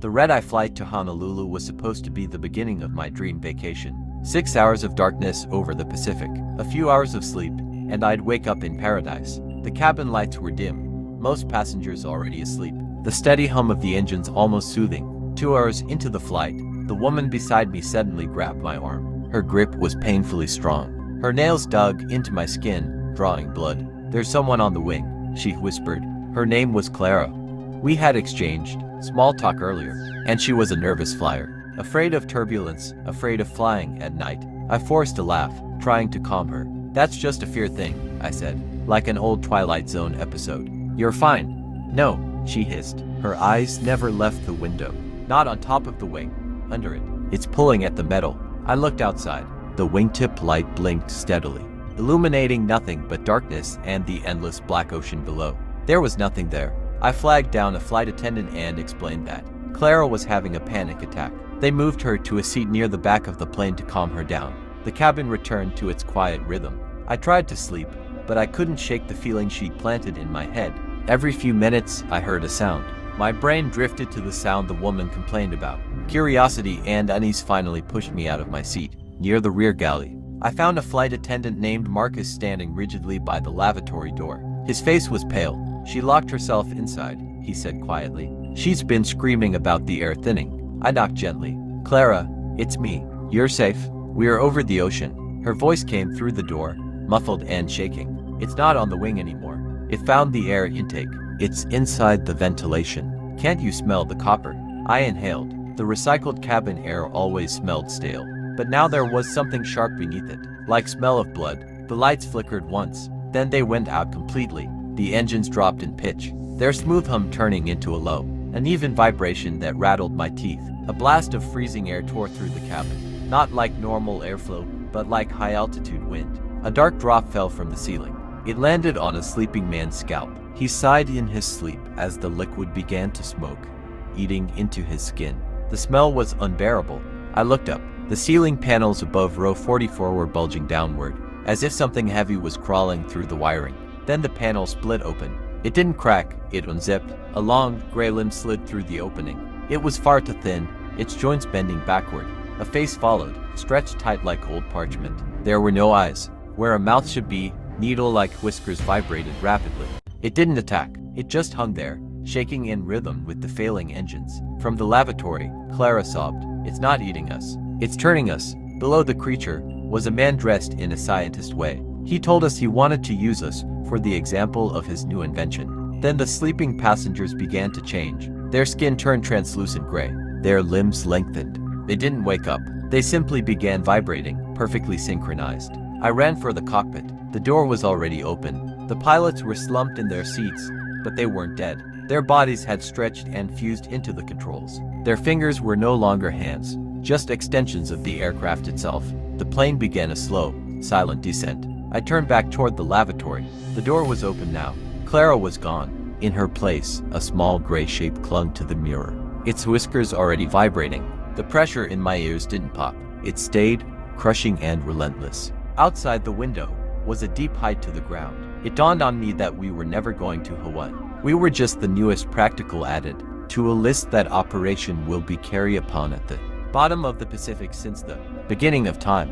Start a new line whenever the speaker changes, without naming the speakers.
The red-eye flight to Honolulu was supposed to be the beginning of my dream vacation. 6 hours of darkness over the Pacific, a few hours of sleep, and I'd wake up in paradise. The cabin lights were dim, most passengers already asleep. The steady hum of the engines almost soothing. 2 hours into the flight, the woman beside me suddenly grabbed my arm. Her grip was painfully strong. Her nails dug into my skin, drawing blood. "There's someone on the wing," she whispered. Her name was Clara. We had exchanged small talk earlier, and she was a nervous flyer. Afraid of turbulence, afraid of flying at night. I forced a laugh, trying to calm her. "That's just a fear thing," I said, like an old Twilight Zone episode. "You're fine." "No," she hissed. Her eyes never left the window. "Not on top of the wing. Under it. It's pulling at the metal." I looked outside. The wingtip light blinked steadily, illuminating nothing but darkness and the endless black ocean below. There was nothing there. I flagged down a flight attendant and explained that Clara was having a panic attack. They moved her to a seat near the back of the plane to calm her down. The cabin returned to its quiet rhythm. I tried to sleep, but I couldn't shake the feeling she'd planted in my head. Every few minutes, I heard a sound. My brain drifted to the sound the woman complained about. Curiosity and unease finally pushed me out of my seat. Near the rear galley, I found a flight attendant named Marcus standing rigidly by the lavatory door. His face was pale. "She locked herself inside," he said quietly. "She's been screaming about the air thinning." I knocked gently. "Clara, it's me. You're safe. We're over the ocean." Her voice came through the door, muffled and shaking. "It's not on the wing anymore. It found the air intake. It's inside the ventilation. Can't you smell the copper?" I inhaled. The recycled cabin air always smelled stale, but now there was something sharp beneath it, like smell of blood. The lights flickered once, then they went out completely. The engines dropped in pitch, their smooth hum turning into a low, an even vibration that rattled my teeth. A blast of freezing air tore through the cabin, not like normal airflow, but like high-altitude wind. A dark drop fell from the ceiling. It landed on a sleeping man's scalp. He sighed in his sleep as the liquid began to smoke, eating into his skin. The smell was unbearable. I looked up. The ceiling panels above row 44 were bulging downward, as if something heavy was crawling through the wiring. Then the panel split open. It didn't crack, it unzipped. A long, gray limb slid through the opening. It was far too thin, its joints bending backward. A face followed, stretched tight like old parchment. There were no eyes. Where a mouth should be, needle-like whiskers vibrated rapidly. It didn't attack. It just hung there, shaking in rhythm with the failing engines. From the lavatory, Clara sobbed. "It's not eating us. It's turning us." Below the creature was a man dressed in a scientist way. He told us he wanted to use us for the example of his new invention. Then the sleeping passengers began to change. Their skin turned translucent gray. Their limbs lengthened. They didn't wake up. They simply began vibrating, perfectly synchronized. I ran for the cockpit. The door was already open. The pilots were slumped in their seats, but they weren't dead. Their bodies had stretched and fused into the controls. Their fingers were no longer hands, just extensions of the aircraft itself. The plane began a slow, silent descent. I turned back toward the lavatory. The door was open now. Clara was gone. In her place, a small gray shape clung to the mirror, its whiskers already vibrating. The pressure in my ears didn't pop. It stayed, crushing and relentless. Outside the window was a deep height to the ground. It dawned on me that we were never going to Hawaii. We were just the newest practical added to a list that Operation will be carried upon at the bottom of the Pacific since the beginning of time.